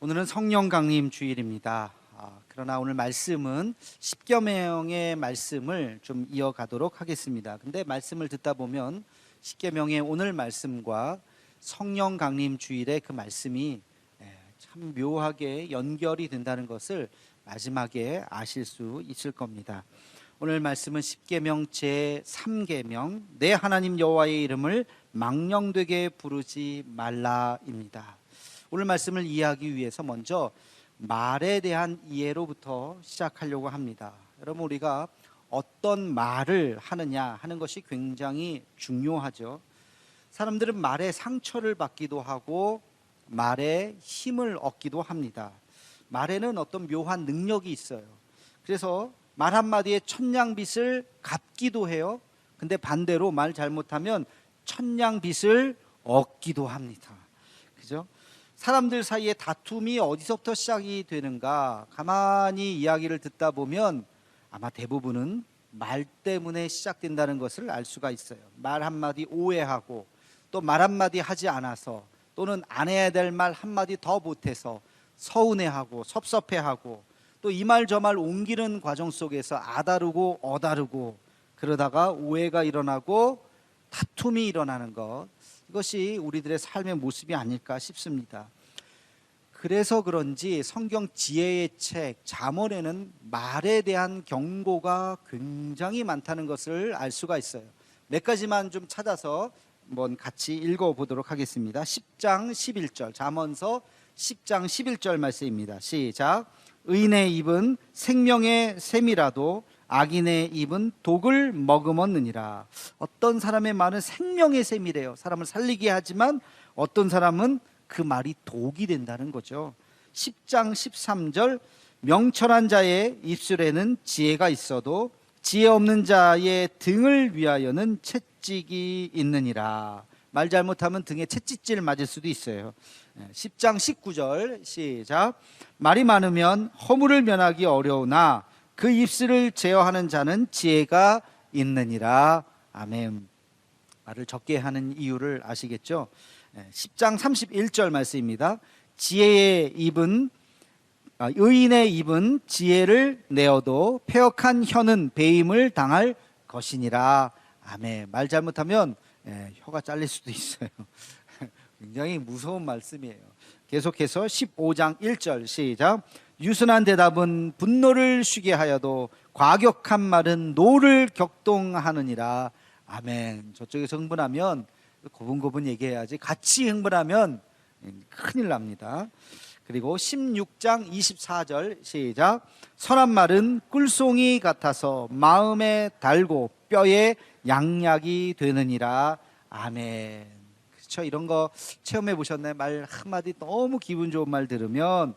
오늘은 성령 강림 주일입니다. 그러나 오늘 말씀은 십계명의 말씀을 좀 이어가도록 하겠습니다. 근데 말씀을 듣다 보면 십계명의 오늘 말씀과 성령 강림 주일의 그 말씀이 참 묘하게 연결이 된다는 것을 마지막에 아실 수 있을 겁니다. 오늘 말씀은 십계명 제3계명 내 하나님 여호와의 이름을 망령되게 부르지 말라입니다. 오늘 말씀을 이해하기 위해서 먼저 말에 대한 이해로부터 시작하려고 합니다. 여러분, 우리가 어떤 말을 하느냐 하는 것이 굉장히 중요하죠. 사람들은 말에 상처를 받기도 하고 말에 힘을 얻기도 합니다. 말에는 어떤 묘한 능력이 있어요. 그래서 말 한마디에 천냥빚을 갚기도 해요. 근데 반대로 말 잘못하면 천냥빚을 얻기도 합니다. 그죠? 사람들 사이에 다툼이 어디서부터 시작이 되는가? 가만히 이야기를 듣다 보면 아마 대부분은 말 때문에 시작된다는 것을 알 수가 있어요. 말 한마디 오해하고 또 말 한마디 하지 않아서 또는 안 해야 될 말 한마디 더 못해서 서운해하고 섭섭해하고 또 이 말 저 말 옮기는 과정 속에서 아다르고 어다르고 그러다가 오해가 일어나고 다툼이 일어나는 것, 이것이 우리들의 삶의 모습이 아닐까 싶습니다. 그래서 그런지 성경 지혜의 책 잠언에는 말에 대한 경고가 굉장히 많다는 것을 알 수가 있어요. 몇 가지만 좀 찾아서 한번 같이 읽어보도록 하겠습니다. 10장 11절 잠언서 10장 11절 말씀입니다. 시작. 의인의 입은 생명의 샘이라도 악인의 입은 독을 머금었느니라. 어떤 사람의 말은 생명의 샘이래요. 사람을 살리게 하지만 어떤 사람은 그 말이 독이 된다는 거죠. 10장 13절 명철한 자의 입술에는 지혜가 있어도 지혜 없는 자의 등을 위하여는 채찍이 있느니라. 말 잘못하면 등에 채찍질 맞을 수도 있어요. 10장 19절 시작. 말이 많으면 허물을 면하기 어려우나 그 입술을 제어하는 자는 지혜가 있느니라. 아멘. 말을 적게 하는 이유를 아시겠죠? 10장 31절 말씀입니다. 의인의 입은 지혜를 내어도 패역한 혀는 배임을 당할 것이니라. 아멘. 말 잘못하면 혀가 잘릴 수도 있어요. 굉장히 무서운 말씀이에요. 계속해서 15장 1절 시작. 유순한 대답은 분노를 쉬게 하여도 과격한 말은 노를 격동하느니라. 아멘. 저쪽에서 흥분하면 고분고분 얘기해야지 같이 흥분하면 큰일 납니다. 그리고 16장 24절 시작. 선한 말은 꿀송이 같아서 마음에 달고 뼈에 양약이 되느니라. 아멘. 그렇죠? 이런 거 체험해 보셨나요? 말 한마디 너무 기분 좋은 말 들으면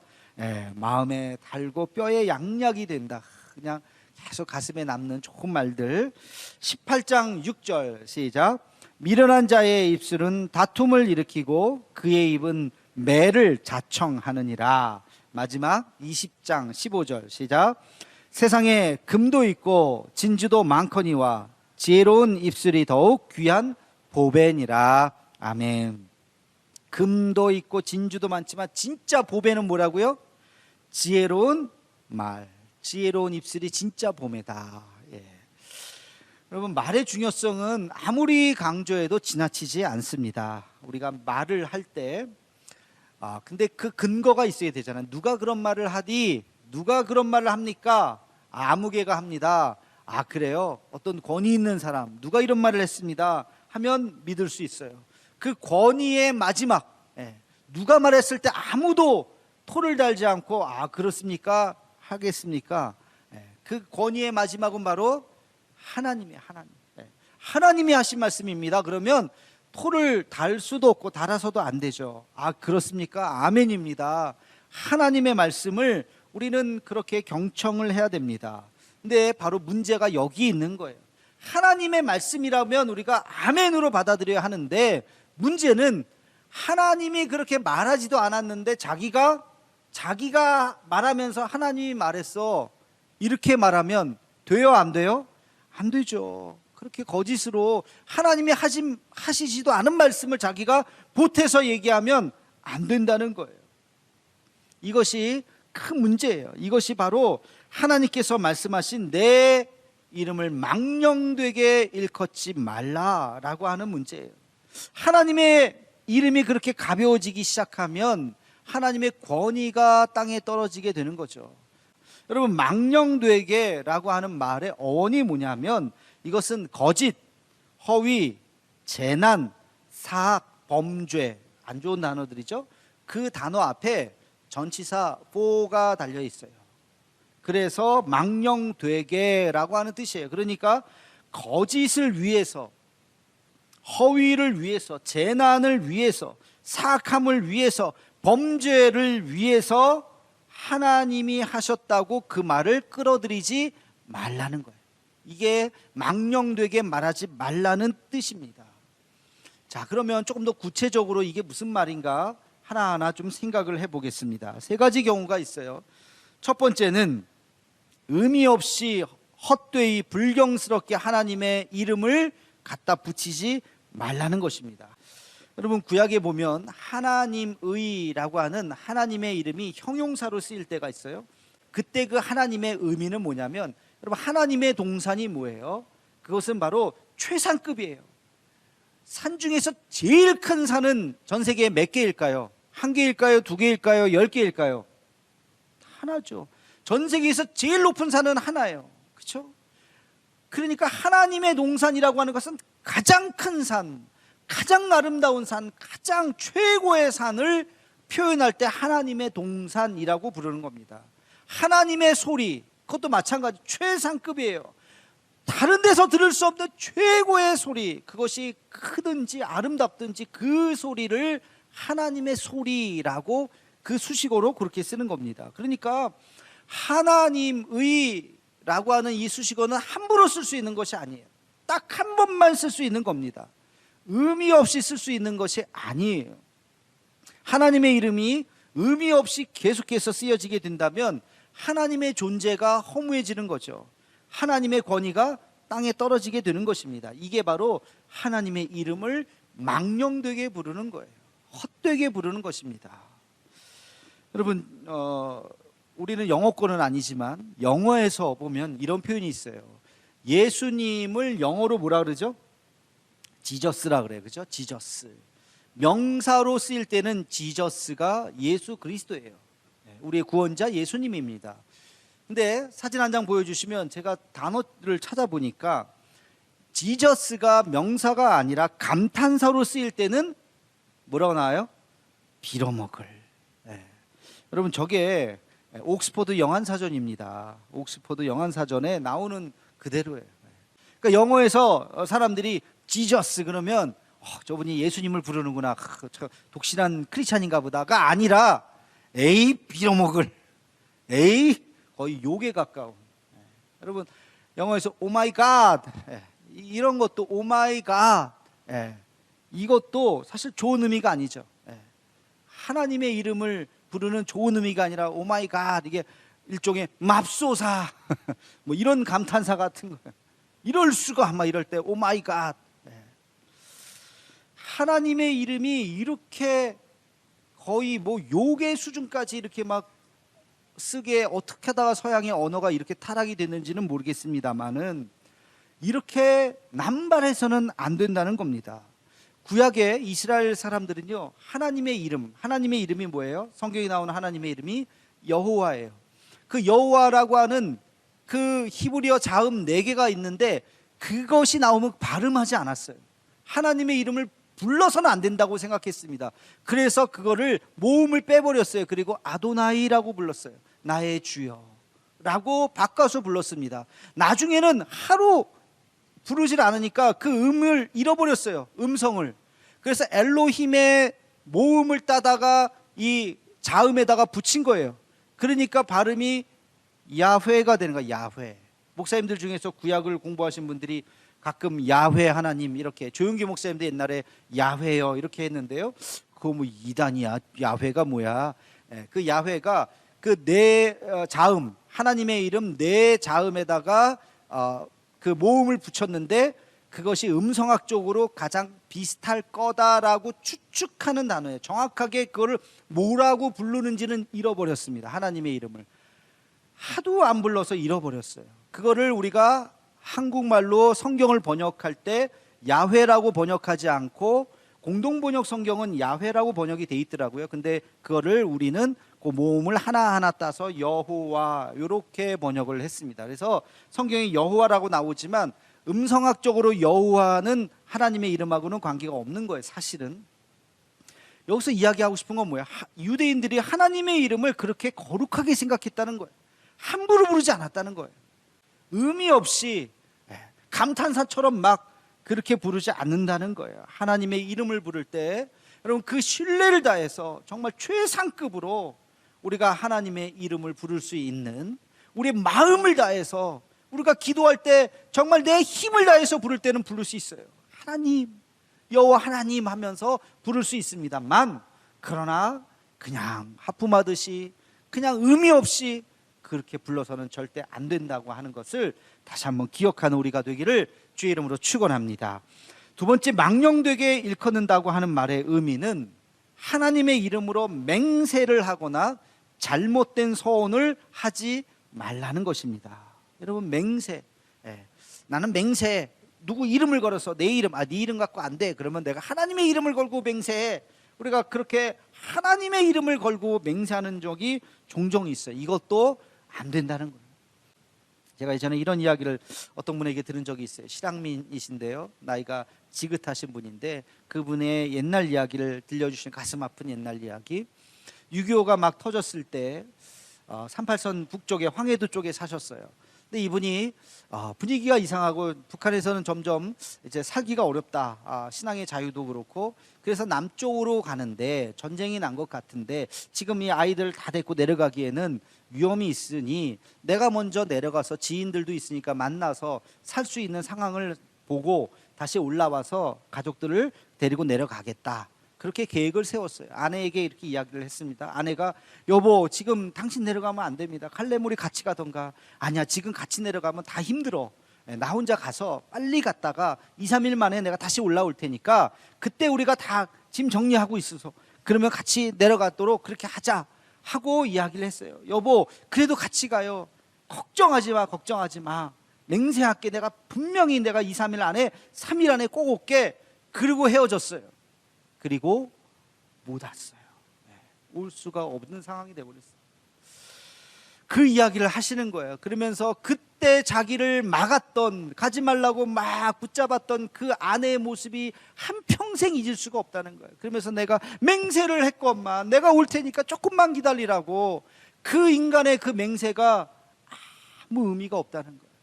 마음에 달고 뼈에 양약이 된다. 그냥 계속 가슴에 남는 좋은 말들. 18장 6절 시작. 미련한 자의 입술은 다툼을 일으키고 그의 입은 매를 자청하느니라. 마지막 20장 15절 시작. 세상에 금도 있고 진주도 많거니와 지혜로운 입술이 더욱 귀한 보배니라. 아멘. 금도 있고 진주도 많지만 진짜 보배는 뭐라고요? 지혜로운 말, 지혜로운 입술이 진짜 보배다. 여러분, 말의 중요성은 아무리 강조해도 지나치지 않습니다. 우리가 말을 할 때 근데 그 근거가 있어야 되잖아요. 누가 그런 말을 하디? 누가 그런 말을 합니까? 아무개가 합니다. 그래요? 어떤 권위 있는 사람 누가 이런 말을 했습니다 하면 믿을 수 있어요. 그 권위의 마지막, 누가 말했을 때 아무도 토를 달지 않고 그렇습니까? 하겠습니까? 그 권위의 마지막은 바로 하나님이 하신 말씀입니다. 그러면 토를 달 수도 없고 달아서도 안 되죠. 그렇습니까? 아멘입니다. 하나님의 말씀을 우리는 그렇게 경청을 해야 됩니다. 근데 바로 문제가 여기 있는 거예요. 하나님의 말씀이라면 우리가 아멘으로 받아들여야 하는데, 문제는 하나님이 그렇게 말하지도 않았는데 자기가 말하면서 하나님이 말했어, 이렇게 말하면 돼요, 안 돼요? 안 되죠. 그렇게 거짓으로 하나님이 하시지도 않은 말씀을 자기가 보태서 얘기하면 안 된다는 거예요. 이것이 큰 문제예요. 이것이 바로 하나님께서 말씀하신 내 이름을 망령되게 일컫지 말라라고 하는 문제예요. 하나님의 이름이 그렇게 가벼워지기 시작하면 하나님의 권위가 땅에 떨어지게 되는 거죠. 여러분, 망령되게라고 하는 말의 어원이 뭐냐면 이것은 거짓, 허위, 재난, 사악, 범죄, 안 좋은 단어들이죠. 그 단어 앞에 전치사 for가 달려 있어요. 그래서 망령되게라고 하는 뜻이에요. 그러니까 거짓을 위해서, 허위를 위해서, 재난을 위해서, 사악함을 위해서, 범죄를 위해서 하나님이 하셨다고 그 말을 끌어들이지 말라는 거예요. 이게 망령되게 말하지 말라는 뜻입니다. 자, 그러면 조금 더 구체적으로 이게 무슨 말인가 하나하나 좀 생각을 해보겠습니다. 세 가지 경우가 있어요. 첫 번째는 의미 없이 헛되이 불경스럽게 하나님의 이름을 갖다 붙이지 말라는 것입니다. 여러분, 구약에 보면 하나님의라고 하는 하나님의 이름이 형용사로 쓰일 때가 있어요. 그때 그 하나님의 의미는 뭐냐면, 여러분, 하나님의 동산이 뭐예요? 그것은 바로 최상급이에요. 산 중에서 제일 큰 산은 전 세계에 몇 개일까요? 한 개일까요? 두 개일까요? 10개일까요? 하나죠. 전 세계에서 제일 높은 산은 하나예요. 그렇죠? 그러니까 하나님의 동산이라고 하는 것은 가장 큰 산, 가장 아름다운 산, 가장 최고의 산을 표현할 때 하나님의 동산이라고 부르는 겁니다. 하나님의 소리, 그것도 마찬가지 최상급이에요. 다른 데서 들을 수 없는 최고의 소리, 그것이 크든지 아름답든지 그 소리를 하나님의 소리라고 그 수식어로 그렇게 쓰는 겁니다. 그러니까 하나님의라고 하는 이 수식어는 함부로 쓸 수 있는 것이 아니에요. 딱 한 번만 쓸 수 있는 겁니다. 의미 없이 쓸 수 있는 것이 아니에요. 하나님의 이름이 의미 없이 계속해서 쓰여지게 된다면 하나님의 존재가 허무해지는 거죠. 하나님의 권위가 땅에 떨어지게 되는 것입니다. 이게 바로 하나님의 이름을 망령되게 부르는 거예요. 헛되게 부르는 것입니다. 여러분, 우리는 영어권은 아니지만 영어에서 보면 이런 표현이 있어요. 예수님을 영어로 뭐라 그러죠? 지저스라 그래요. 그죠? 지저스. 명사로 쓰일 때는 지저스가 예수 그리스도예요. 우리의 구원자 예수님입니다. 근데 사진 한 장 보여주시면 제가 단어를 찾아보니까 지저스가 명사가 아니라 감탄사로 쓰일 때는 뭐라고 나와요? 빌어먹을. 여러분, 저게 옥스퍼드 영한사전입니다. 옥스퍼드 영한사전에 나오는 그대로예요. 그러니까 영어에서 사람들이 지저스 그러면 저분이 예수님을 부르는구나, 독실한 크리스찬인가 보다가 아니라 에이 빌어먹을, 에이 거의 욕에 가까운. 여러분, 영어에서 오 마이 갓 이런 것도 오 마이 갓 이것도 사실 좋은 의미가 아니죠. 하나님의 이름을 부르는 좋은 의미가 아니라 오 마이 갓, 이게 일종의 맙소사 뭐 이런 감탄사 같은 거예요. 이럴 수가, 막 이럴 때 오 마이 갓. 하나님의 이름이 이렇게 거의 뭐 욕의 수준까지 이렇게 막 쓰게 어떻게 하다가 서양의 언어가 이렇게 타락이 됐는지는 모르겠습니다만은 이렇게 남발해서는 안 된다는 겁니다. 구약의 이스라엘 사람들은요, 하나님의 이름이 뭐예요? 성경에 나오는 하나님의 이름이 여호와예요. 그 여호와라고 하는 그 히브리어 자음 4개가 있는데 그것이 나오면 발음하지 않았어요. 하나님의 이름을 불러서는 안 된다고 생각했습니다. 그래서 그거를 모음을 빼버렸어요. 그리고 아도나이라고 불렀어요. 나의 주여 라고 바꿔서 불렀습니다. 나중에는 하루 부르질 않으니까 그 음을 잃어버렸어요. 음성을. 그래서 엘로힘의 모음을 따다가 이 자음에다가 붙인 거예요. 그러니까 발음이 야훼가 되는 거예요. 야훼. 목사님들 중에서 구약을 공부하신 분들이 가끔 야훼 하나님 이렇게, 조용기 목사님도 옛날에 야훼요 이렇게 했는데요. 그거 뭐 이단이야. 야훼가 뭐야? 그 야훼가 그 네 자음, 하나님의 이름 네 자음에다가 그 모음을 붙였는데 그것이 음성학적으로 가장 비슷할 거다라고 추측하는 단어예요. 정확하게 그거를 뭐라고 부르는지는 잃어버렸습니다. 하나님의 이름을 하도 안 불러서 잃어버렸어요. 그거를 우리가 한국말로 성경을 번역할 때 야훼라고 번역하지 않고 공동번역 성경은 야훼라고 번역이 돼 있더라고요. 근데 그거를 우리는 그 모음을 하나하나 따서 여호와 이렇게 번역을 했습니다. 그래서 성경에 여호와라고 나오지만 음성학적으로 여호와는 하나님의 이름하고는 관계가 없는 거예요. 사실은 여기서 이야기하고 싶은 건 뭐야? 유대인들이 하나님의 이름을 그렇게 거룩하게 생각했다는 거예요. 함부로 부르지 않았다는 거예요. 의미 없이 감탄사처럼 막 그렇게 부르지 않는다는 거예요. 하나님의 이름을 부를 때 여러분 그 신뢰를 다해서 정말 최상급으로 우리가 하나님의 이름을 부를 수 있는, 우리의 마음을 다해서 우리가 기도할 때 정말 내 힘을 다해서 부를 때는 부를 수 있어요. 하나님, 여호와 하나님 하면서 부를 수 있습니다만, 그러나 그냥 하품하듯이 그냥 의미 없이 그렇게 불러서는 절대 안 된다고 하는 것을 다시 한번 기억하는 우리가 되기를 주의 이름으로 축원합니다. 두 번째, 망령되게 일컫는다고 하는 말의 의미는 하나님의 이름으로 맹세를 하거나 잘못된 서원을 하지 말라는 것입니다. 여러분, 맹세, 나는 맹세, 누구 이름을 걸어서 내 이름, 네 이름 갖고 안 돼, 그러면 내가 하나님의 이름을 걸고 맹세해. 우리가 그렇게 하나님의 이름을 걸고 맹세하는 적이 종종 있어요. 이것도 안 된다는 거예요. 제가 예전에 이런 이야기를 어떤 분에게 들은 적이 있어요. 실향민이신데요, 나이가 지긋하신 분인데 그분의 옛날 이야기를 들려주신 가슴 아픈 옛날 이야기. 6.25가 막 터졌을 때 38선 북쪽에 황해도 쪽에 사셨어요. 근데 이분이 분위기가 이상하고 북한에서는 점점 이제 살기가 어렵다, 신앙의 자유도 그렇고, 그래서 남쪽으로 가는데 전쟁이 난 것 같은데 지금 이 아이들 다 데리고 내려가기에는 위험이 있으니 내가 먼저 내려가서 지인들도 있으니까 만나서 살 수 있는 상황을 보고 다시 올라와서 가족들을 데리고 내려가겠다, 그렇게 계획을 세웠어요. 아내에게 이렇게 이야기를 했습니다. 아내가 여보, 지금 당신 내려가면 안 됩니다. 갈래 우리 같이 가던가. 아니야, 지금 같이 내려가면 다 힘들어. 나 혼자 가서 빨리 갔다가 2, 3일 만에 내가 다시 올라올 테니까 그때 우리가 다 짐 정리하고 있어서 그러면 같이 내려가도록 그렇게 하자 하고 이야기를 했어요. 여보, 그래도 같이 가요. 걱정하지 마, 걱정하지 마. 맹세할게. 내가 분명히 내가 2, 3일 안에 3일 안에 꼭 올게. 그리고 헤어졌어요. 그리고 못 왔어요. 올 수가 없는 상황이 되어버렸어요. 그 이야기를 하시는 거예요. 그러면서 그때 자기를 막았던, 가지 말라고 막 붙잡았던 그 아내의 모습이 한평생 잊을 수가 없다는 거예요. 그러면서 내가 맹세를 했건만 내가 올 테니까 조금만 기다리라고, 그 인간의 그 맹세가 아무 의미가 없다는 거예요.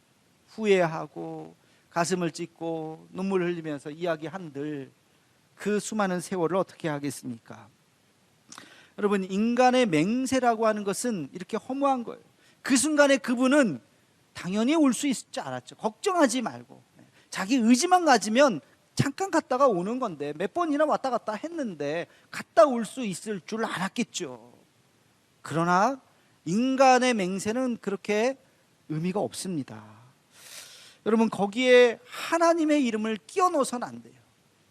후회하고 가슴을 찢고 눈물을 흘리면서 이야기한들 그 수많은 세월을 어떻게 하겠습니까? 여러분, 인간의 맹세라고 하는 것은 이렇게 허무한 거예요. 그 순간에 그분은 당연히 올 수 있을 줄 알았죠. 걱정하지 말고 자기 의지만 가지면 잠깐 갔다가 오는 건데, 몇 번이나 왔다 갔다 했는데 갔다 올 수 있을 줄 알았겠죠. 그러나 인간의 맹세는 그렇게 의미가 없습니다. 여러분, 거기에 하나님의 이름을 끼워 넣어서는 안 돼요.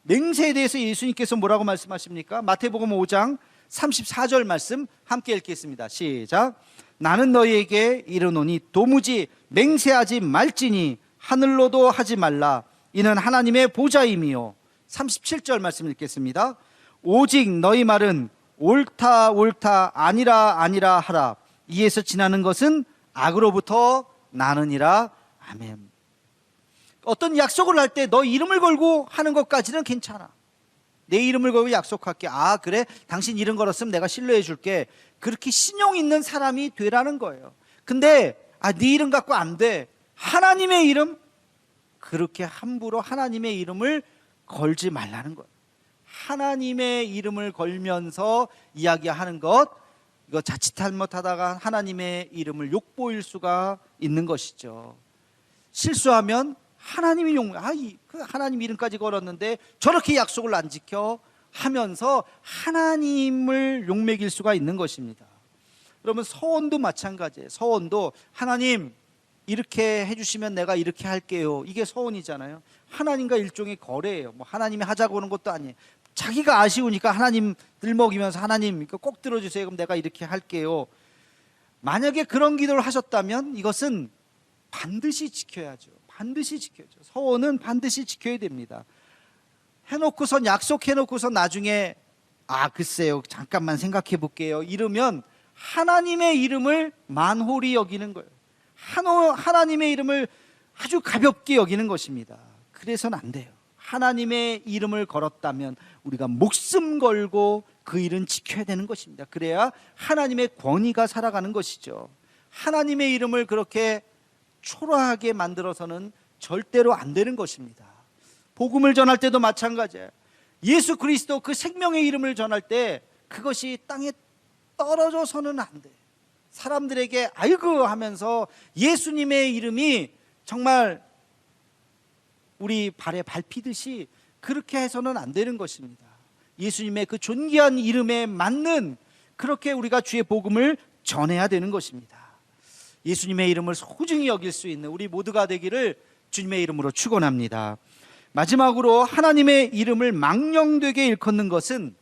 맹세에 대해서 예수님께서 뭐라고 말씀하십니까? 마태복음 5장 34절 말씀 함께 읽겠습니다. 시작. 나는 너희에게 이르노니 도무지 맹세하지 말지니 하늘로도 하지 말라. 이는 하나님의 보좌임이요. 37절 말씀 읽겠습니다. 오직 너희 말은 옳다 옳다 아니라 아니라 하라. 이에서 지나는 것은 악으로부터 나느니라. 아멘. 어떤 약속을 할 때 너 이름을 걸고 하는 것까지는 괜찮아. 내 이름을 걸고 약속할게. 그래, 당신 이름 걸었으면 내가 신뢰해 줄게. 그렇게 신용 있는 사람이 되라는 거예요. 근데 네 이름 갖고 안 돼. 하나님의 이름, 그렇게 함부로 하나님의 이름을 걸지 말라는 거예요. 하나님의 이름을 걸면서 이야기하는 것, 이거 자칫 잘못하다가 하나님의 이름을 욕보일 수가 있는 것이죠. 실수하면 하나님이 그 하나님 이름까지 걸었는데 저렇게 약속을 안 지켜 하면서 하나님을 욕먹일 수가 있는 것입니다. 여러분, 서원도 마찬가지예요. 서원도 하나님, 이렇게 해주시면 내가 이렇게 할게요. 이게 서원이잖아요. 하나님과 일종의 거래예요. 뭐 하나님이 하자고 하는 것도 아니에요. 자기가 아쉬우니까 하나님 들먹이면서 하나님 꼭 들어주세요. 그럼 내가 이렇게 할게요. 만약에 그런 기도를 하셨다면 이것은 반드시 지켜야죠. 반드시 지켜야죠. 서원은 반드시 지켜야 됩니다. 해놓고선 약속해놓고선 나중에 글쎄요 잠깐만 생각해 볼게요 이러면 하나님의 이름을 만홀히 여기는 거예요. 하나님의 이름을 아주 가볍게 여기는 것입니다. 그래서는 안 돼요. 하나님의 이름을 걸었다면 우리가 목숨 걸고 그 일은 지켜야 되는 것입니다. 그래야 하나님의 권위가 살아가는 것이죠. 하나님의 이름을 그렇게 초라하게 만들어서는 절대로 안 되는 것입니다. 복음을 전할 때도 마찬가지예요. 예수 그리스도 그 생명의 이름을 전할 때 그것이 땅에 떨어져서는 안 돼요. 사람들에게 아이고 하면서 예수님의 이름이 정말 우리 발에 밟히듯이 그렇게 해서는 안 되는 것입니다. 예수님의 그 존귀한 이름에 맞는 그렇게 우리가 주의 복음을 전해야 되는 것입니다. 예수님의 이름을 소중히 여길 수 있는 우리 모두가 되기를 주님의 이름으로 축원합니다. 마지막으로 하나님의 이름을 망령되게 일컫는 것은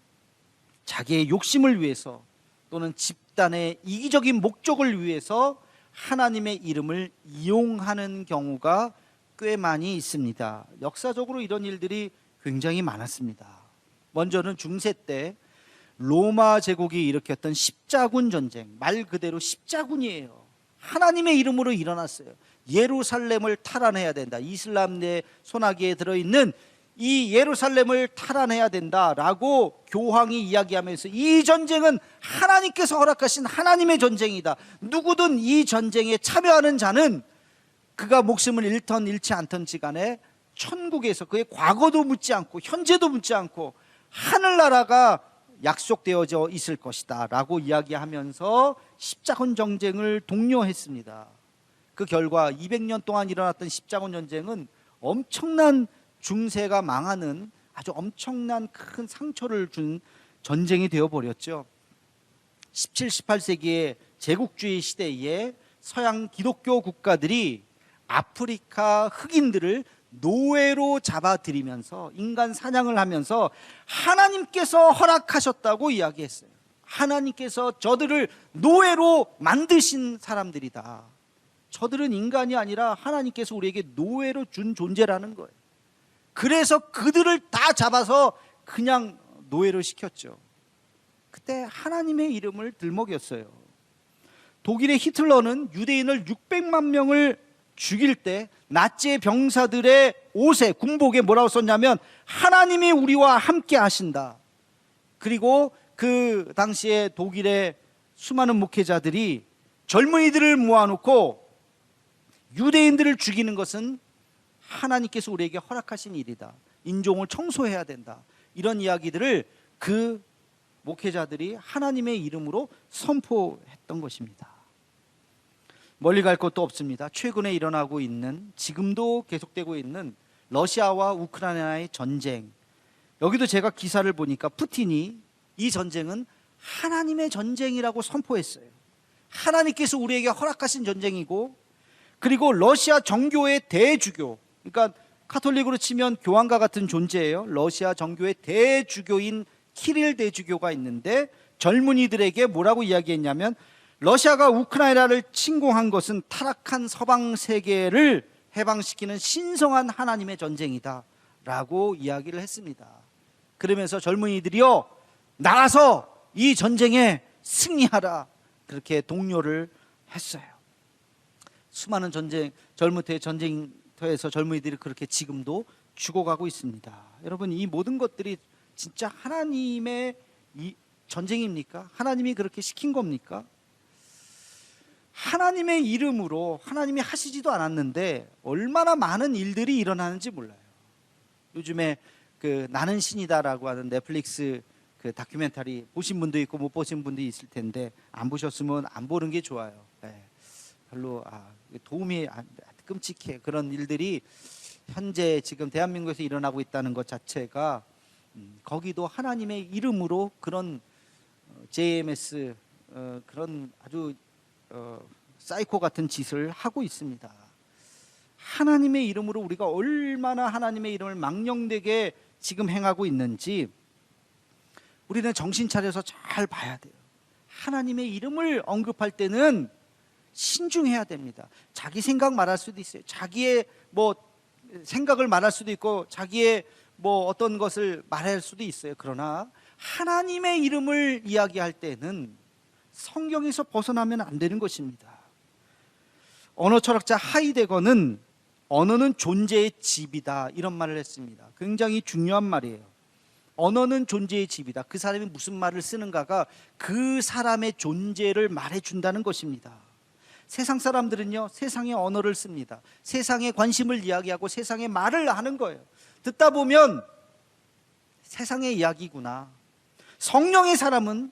자기의 욕심을 위해서 또는 집단의 이기적인 목적을 위해서 하나님의 이름을 이용하는 경우가 꽤 많이 있습니다. 역사적으로 이런 일들이 굉장히 많았습니다. 먼저는 중세 때 로마 제국이 일으켰던 십자군 전쟁, 말 그대로 십자군이에요. 하나님의 이름으로 일어났어요. 예루살렘을 탈환해야 된다. 이슬람의 손아귀에 들어있는 이 예루살렘을 탈환해야 된다라고 교황이 이야기하면서 이 전쟁은 하나님께서 허락하신 하나님의 전쟁이다. 누구든 이 전쟁에 참여하는 자는 그가 목숨을 잃던 잃지 않던지 간에 천국에서 그의 과거도 묻지 않고 현재도 묻지 않고 하늘나라가 약속되어져 있을 것이다 라고 이야기하면서 십자군 전쟁을 독려했습니다. 그 결과 200년 동안 일어났던 십자군 전쟁은 엄청난 중세가 망하는 아주 엄청난 큰 상처를 준 전쟁이 되어버렸죠. 17, 18세기의 제국주의 시대에 서양 기독교 국가들이 아프리카 흑인들을 노예로 잡아들이면서 인간 사냥을 하면서 하나님께서 허락하셨다고 이야기했어요. 하나님께서 저들을 노예로 만드신 사람들이다. 저들은 인간이 아니라 하나님께서 우리에게 노예로 준 존재라는 거예요. 그래서 그들을 다 잡아서 그냥 노예로 시켰죠. 그때 하나님의 이름을 들먹였어요. 독일의 히틀러는 유대인을 600만 명을 죽일 때 나치의 병사들의 옷에 군복에 뭐라고 썼냐면 하나님이 우리와 함께 하신다. 그리고 그 당시에 독일의 수많은 목회자들이 젊은이들을 모아놓고 유대인들을 죽이는 것은 하나님께서 우리에게 허락하신 일이다. 인종을 청소해야 된다. 이런 이야기들을 그 목회자들이 하나님의 이름으로 선포했던 것입니다. 멀리 갈 것도 없습니다. 최근에 일어나고 있는, 지금도 계속되고 있는 러시아와 우크라이나의 전쟁. 여기도 제가 기사를 보니까 푸틴이 이 전쟁은 하나님의 전쟁이라고 선포했어요. 하나님께서 우리에게 허락하신 전쟁이고, 그리고 러시아 정교의 대주교, 그러니까 카톨릭으로 치면 교황과 같은 존재예요. 러시아 정교의 대주교인 키릴 대주교가 있는데 젊은이들에게 뭐라고 이야기했냐면 러시아가 우크라이나를 침공한 것은 타락한 서방 세계를 해방시키는 신성한 하나님의 전쟁이다 라고 이야기를 했습니다. 그러면서 젊은이들이요, 나가서 이 전쟁에 승리하라, 그렇게 독려를 했어요. 수많은 젊은이의 전쟁터에서 젊은이들이 그렇게 지금도 죽어가고 있습니다. 여러분, 이 모든 것들이 진짜 하나님의 이 전쟁입니까? 하나님이 그렇게 시킨 겁니까? 하나님의 이름으로 하나님이 하시지도 않았는데 얼마나 많은 일들이 일어나는지 몰라요. 요즘에 그 나는 신이다라고 하는 넷플릭스 그 다큐멘터리 보신 분도 있고 못 보신 분도 있을 텐데 안 보셨으면 안 보는 게 좋아요. 네. 별로 도움이 끔찍해. 그런 일들이 현재 지금 대한민국에서 일어나고 있다는 것 자체가 거기도 하나님의 이름으로 그런 JMS 그런 아주 사이코 같은 짓을 하고 있습니다. 하나님의 이름으로 우리가 얼마나 하나님의 이름을 망령되게 지금 행하고 있는지 우리는 정신 차려서 잘 봐야 돼요. 하나님의 이름을 언급할 때는 신중해야 됩니다. 자기 생각 말할 수도 있어요. 자기의 생각을 말할 수도 있고 자기의 어떤 것을 말할 수도 있어요. 그러나 하나님의 이름을 이야기할 때는 성경에서 벗어나면 안 되는 것입니다. 언어 철학자 하이데거는 언어는 존재의 집이다 이런 말을 했습니다. 굉장히 중요한 말이에요. 언어는 존재의 집이다. 그 사람이 무슨 말을 쓰는가가 그 사람의 존재를 말해준다는 것입니다. 세상 사람들은요, 세상의 언어를 씁니다. 세상의 관심을 이야기하고 세상의 말을 하는 거예요. 듣다 보면 세상의 이야기구나. 성령의 사람은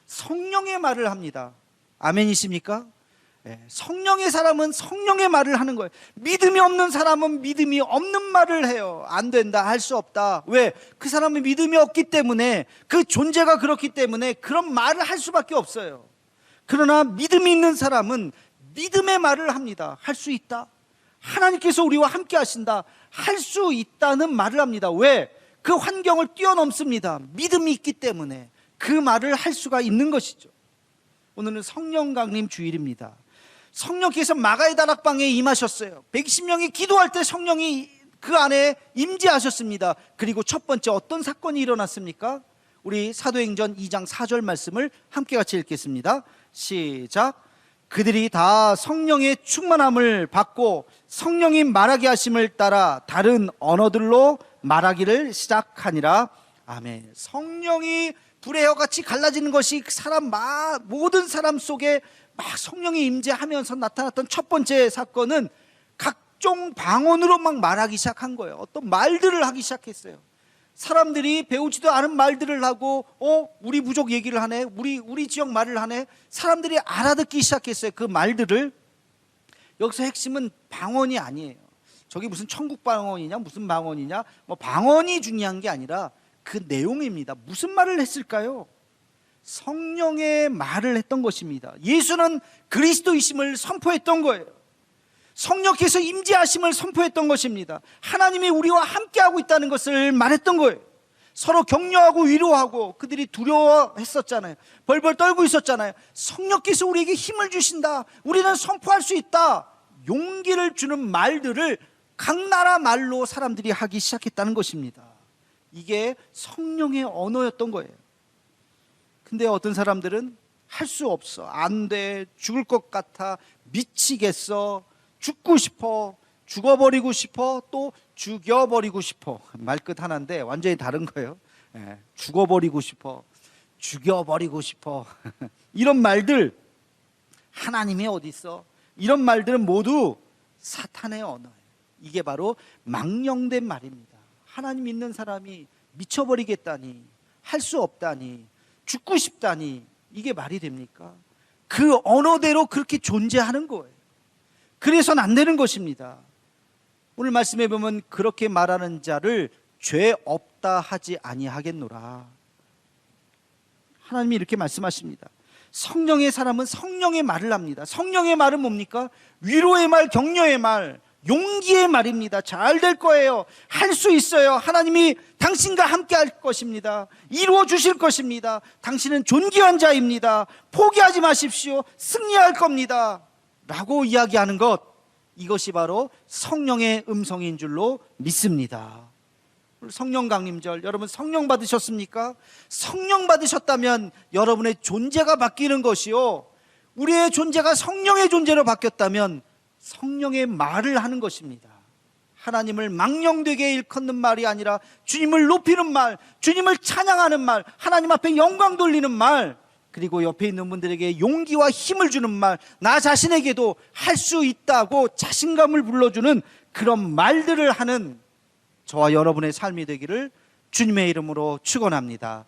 성령의 말을 합니다. 아멘이십니까? 네, 성령의 사람은 성령의 말을 하는 거예요. 믿음이 없는 사람은 믿음이 없는 말을 해요. 안 된다, 할 수 없다. 왜? 그 사람은 믿음이 없기 때문에, 그 존재가 그렇기 때문에 그런 말을 할 수밖에 없어요. 그러나 믿음이 있는 사람은 믿음의 말을 합니다. 할 수 있다. 하나님께서 우리와 함께 하신다. 할 수 있다는 말을 합니다. 왜? 그 환경을 뛰어넘습니다. 믿음이 있기 때문에 그 말을 할 수가 있는 것이죠. 오늘은 성령 강림 주일입니다. 성령께서 마가의 다락방에 임하셨어요. 120명이 기도할 때 성령이 그 안에 임재하셨습니다. 그리고 첫 번째 어떤 사건이 일어났습니까? 우리 사도행전 2장 4절 말씀을 함께 같이 읽겠습니다. 시작. 그들이 다 성령의 충만함을 받고 성령이 말하게 하심을 따라 다른 언어들로 말하기를 시작하니라. 아멘. 성령이 불의 혀같이 갈라지는 것이 모든 사람 속에 막 성령이 임재하면서 나타났던 첫 번째 사건은 각종 방언으로 막 말하기 시작한 거예요. 어떤 말들을 하기 시작했어요. 사람들이 배우지도 않은 말들을 하고 우리 부족 얘기를 하네, 우리 지역 말을 하네. 사람들이 알아듣기 시작했어요. 그 말들을. 여기서 핵심은 방언이 아니에요. 저기 무슨 천국 방언이냐 무슨 방언이냐, 방언이 중요한 게 아니라 그 내용입니다. 무슨 말을 했을까요? 성령의 말을 했던 것입니다. 예수는 그리스도이심을 선포했던 거예요. 성령께서 임재하심을 선포했던 것입니다. 하나님이 우리와 함께하고 있다는 것을 말했던 거예요. 서로 격려하고 위로하고, 그들이 두려워했었잖아요. 벌벌 떨고 있었잖아요. 성령께서 우리에게 힘을 주신다, 우리는 선포할 수 있다, 용기를 주는 말들을 각 나라 말로 사람들이 하기 시작했다는 것입니다. 이게 성령의 언어였던 거예요. 근데 어떤 사람들은 할 수 없어, 안 돼, 죽을 것 같아, 미치겠어, 죽고 싶어, 죽어버리고 싶어, 또 죽여버리고 싶어. 말끝 하나인데 완전히 다른 거예요. 죽어버리고 싶어, 죽여버리고 싶어. 이런 말들, 하나님이 어디 있어? 이런 말들은 모두 사탄의 언어예요. 이게 바로 망령된 말입니다. 하나님 믿는 사람이 미쳐버리겠다니, 할 수 없다니, 죽고 싶다니, 이게 말이 됩니까? 그 언어대로 그렇게 존재하는 거예요. 그래서는 안 되는 것입니다. 오늘 말씀해 보면 그렇게 말하는 자를 죄 없다 하지 아니하겠노라. 하나님이 이렇게 말씀하십니다. 성령의 사람은 성령의 말을 합니다. 성령의 말은 뭡니까? 위로의 말, 격려의 말, 용기의 말입니다. 잘 될 거예요. 할 수 있어요. 하나님이 당신과 함께 할 것입니다. 이루어 주실 것입니다. 당신은 존귀한 자입니다. 포기하지 마십시오. 승리할 겁니다. 라고 이야기하는 것, 이것이 바로 성령의 음성인 줄로 믿습니다. 성령 강림절, 여러분 성령 받으셨습니까? 성령 받으셨다면 여러분의 존재가 바뀌는 것이요, 우리의 존재가 성령의 존재로 바뀌었다면 성령의 말을 하는 것입니다. 하나님을 망령되게 일컫는 말이 아니라 주님을 높이는 말, 주님을 찬양하는 말, 하나님 앞에 영광 돌리는 말, 그리고 옆에 있는 분들에게 용기와 힘을 주는 말, 나 자신에게도 할 수 있다고 자신감을 불러주는 그런 말들을 하는 저와 여러분의 삶이 되기를 주님의 이름으로 축원합니다.